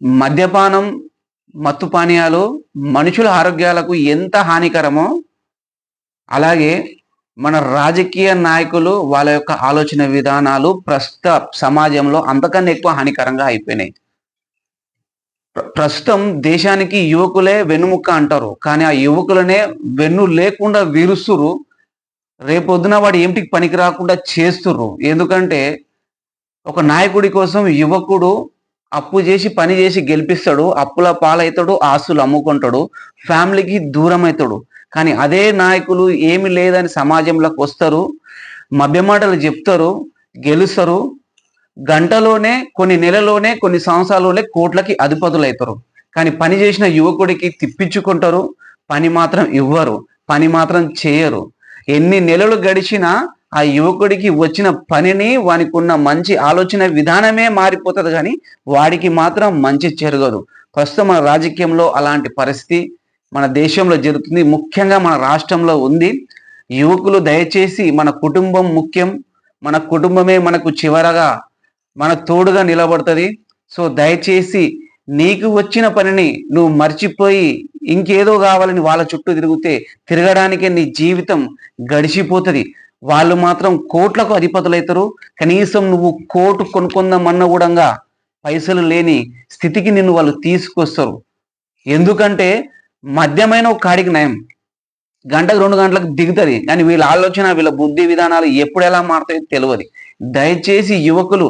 మద్యపానం, మత్తు పానీయాలు మనుషుల ఆరోగ్యాలకు ఎంత హానికరమో, అలాగే మన రాజకీయ నాయకులు వాళ్ళ యొక్క ఆలోచన విధానాలు ప్రస్తుత సమాజంలో అంతకన్నా ఎక్కువ హానికరంగా అయిపోయినాయి. ప్రస్తుతం దేశానికి యువకులే వెన్నుముక్క అంటారు. కానీ ఆ యువకులనే వెన్ను లేకుండా విరుస్తురు. రేపొద్దున వాడు ఏమిటికి పనికి రాకుండా చేస్తుర్రు. ఎందుకంటే ఒక నాయకుడి కోసం యువకుడు అప్పు చేసి పని చేసి గెలిపిస్తాడు, అప్పుల పాలవుతాడు, ఆస్తులు అమ్ముకుంటాడు, ఫ్యామిలీకి దూరం అవుతాడు. కానీ అదే నాయకులు ఏమి లేదని సమాజంలోకి వస్తారు, మభ్యమాటలు చెప్తారు, గెలుస్తారు. గంటలోనే, కొన్ని నెలలోనే, కొన్ని సంవత్సరాల్లోనే కోట్లకి అధిపతులు అవుతారు. కానీ పని చేసిన యువకుడికి తిప్పించుకుంటారు, పని మాత్రం ఇవ్వరు, పని మాత్రం చేయరు. ఎన్ని నెలలు గడిచినా ఆ యువకుడికి వచ్చిన పనిని, వానికి ఉన్న మంచి ఆలోచన విధానమే మారిపోతుంది, కానీ వాడికి మాత్రం మంచి జరగదు. ప్రస్తుతం మన రాజకీయంలో అలాంటి పరిస్థితి మన దేశంలో జరుగుతుంది, ముఖ్యంగా మన రాష్ట్రంలో ఉంది. యువకులు దయచేసి మన కుటుంబం ముఖ్యం, మన కుటుంబమే మనకు చివరగా మన తోడుగా నిలబడుతుంది. సో దయచేసి నీకు వచ్చిన పనిని నువ్వు మర్చిపోయి ఇంకేదో కావాలని వాళ్ళ చుట్టూ తిరగడానికే నీ జీవితం గడిచిపోతుంది. వాళ్ళు మాత్రం కోట్లకు అధిపతులవుతారు. కనీసం నువ్వు కోటు కొనుక్కుందామన్న కూడా పైసలు లేని స్థితికి నిన్ను వాళ్ళు తీసుకొస్తారు. ఎందుకంటే మద్యమైన ఒక కాడికి నయం, గంటకు 2 గంటలకు దిగుతుంది, కానీ వీళ్ళ ఆలోచన, వీళ్ళ బుద్ధి విధానాలు ఎప్పుడు ఎలా మారుతాయో తెలియదు. దయచేసి యువకులు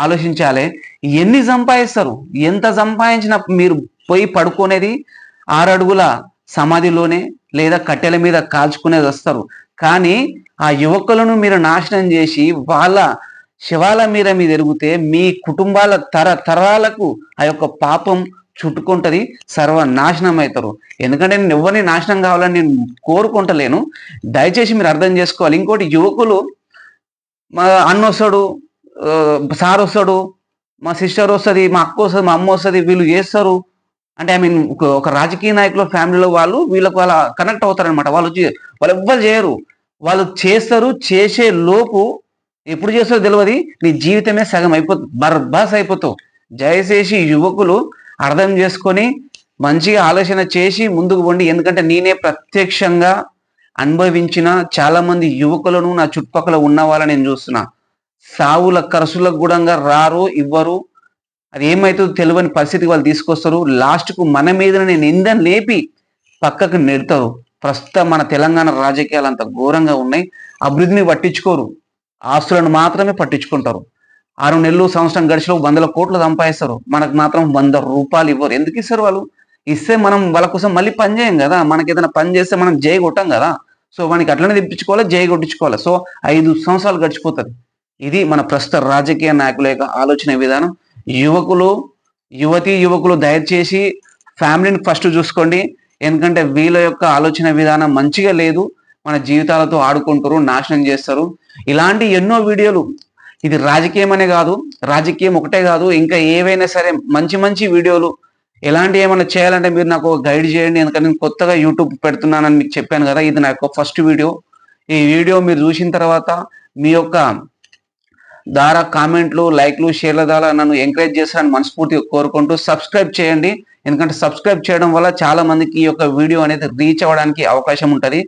ఆలోచించాలి. ఎన్ని సంపాదిస్తారు, ఎంత సంపాదించినా మీరు పోయి పడుకునేది 6 అడుగుల సమాధిలోనే, లేదా కట్టెల మీద కాల్చుకునేది వస్తారు. కానీ ఆ యువకులను మీరు నాశనం చేసి వాళ్ళ శవాల మీద ఎరిగితే మీ కుటుంబాల తరాలకు ఆ యొక్క పాపం చుట్టుకుంటది, సర్వనాశనం అవుతారు. ఎందుకంటే నేను ఎవరిని నాశనం కావాలని నేను కోరుకుంటలేను. దయచేసి మీరు అర్థం చేసుకోవాలి. ఇంకోటి, యువకులు మా అన్న వస్తాడు, సార్ వస్తాడు, మా సిస్టర్ వస్తుంది, మా అక్క వస్తుంది, మా అమ్మ వస్తుంది, వీళ్ళు చేస్తారు అంటే ఐ మీన్ ఒక రాజకీయ నాయకుల ఫ్యామిలీలో వాళ్ళు వీళ్ళకు వాళ్ళ కనెక్ట్ అవుతారనమాట. వాళ్ళు ఎవ్వరు చేయరు, వాళ్ళు చేస్తారు. చేసే లోపు ఎప్పుడు చేస్తారో తెలియదు, నీ జీవితమే సగం అయిపోతుంది, బర్బాస్ అయిపోతావు. దయచేసి యువకులు అర్థం చేసుకొని మంచిగా ఆలోచన చేసి ముందుకు పోండి. ఎందుకంటే నేనే ప్రత్యక్షంగా అనుభవించిన చాలా మంది యువకులను నా చుట్టుపక్కల ఉన్న వాళ్ళని నేను చూస్తున్నా. సావుల ఖర్చులకు కూడా రారు, ఇవ్వరు. అది ఏమవుతుందో తెలియని పరిస్థితికి వాళ్ళు తీసుకొస్తారు. లాస్ట్కు మన మీద నిందను లేపి పక్కకు నెడతారు. ప్రస్తుతం మన తెలంగాణ రాజకీయాలు అంత ఘోరంగా ఉన్నాయి. అభివృద్ధిని పట్టించుకోరు, ఆస్తులను మాత్రమే పట్టించుకుంటారు. 6 నెలలు, సంవత్సరం గడిచిన 100 కోట్లు సంపాదిస్తారు, మనకు మాత్రం 100 రూపాయలు ఇవ్వరు. ఎందుకు ఇస్తారు వాళ్ళు? ఇస్తే మనం వాళ్ళ కోసం మళ్ళీ పని చేయం కదా. మనకి ఏదైనా పని చేస్తే మనం జై కొట్టాం కదా. సో మనకి అట్లనే తెప్పించుకోవాలి, జై కొట్టించుకోవాలి. సో 5 సంవత్సరాలు గడిచిపోతుంది. ఇది మన ప్రస్తుత రాజకీయ నాయకుల యొక్క ఆలోచన విధానం. యువకులు దయచేసి ఫ్యామిలీని ఫస్ట్ చూసుకోండి. ఎందుకంటే వీళ్ళ యొక్క ఆలోచన విధానం మంచిగా లేదు. మన జీవితాలతో ఆడుకుంటారు, నాశనం చేస్తారు. ఇలాంటి ఎన్నో వీడియోలు, ఇది రాజకీయం అనే కాదు, రాజకీయం ఒకటే కాదు, ఇంకా ఏవైనా సరే మంచి మంచి వీడియోలు ఎలాంటి ఏమైనా చేయాలంటే మీరు నాకు గైడ్ చేయండి. ఎందుకంటే నేను కొత్తగా యూట్యూబ్ పెడుతున్నానని మీకు చెప్పాను కదా, ఇది నా యొక్క ఫస్ట్ వీడియో. ఈ వీడియో మీరు చూసిన తర్వాత మీ యొక్క ద్వారా కామెంట్లు, లైక్లు, షేర్ల ద్వారా నన్ను ఎంకరేజ్ చేస్తారని మనస్ఫూర్తిగా కోరుకుంటూ సబ్స్క్రైబ్ చేయండి. ఎందుకంటే సబ్స్క్రైబ్ చేయడం వల్ల చాలా మందికి ఈ యొక్క వీడియో అనేది రీచ్ అవ్వడానికి అవకాశం ఉంటుంది.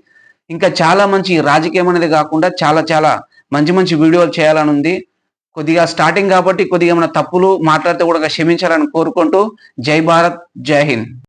ఇంకా చాలా మంచి రాజకీయం అనేది కాకుండా చాలా మంచి మంచి వీడియోలు చేయాలని ఉంది. కొద్దిగా స్టార్టింగ్ కాబట్టి కొద్దిగా ఏమైనా తప్పులు మాట్లాడితే కూడా క్షమించాలని కోరుకుంటూ జై భారత్, జై హింద్.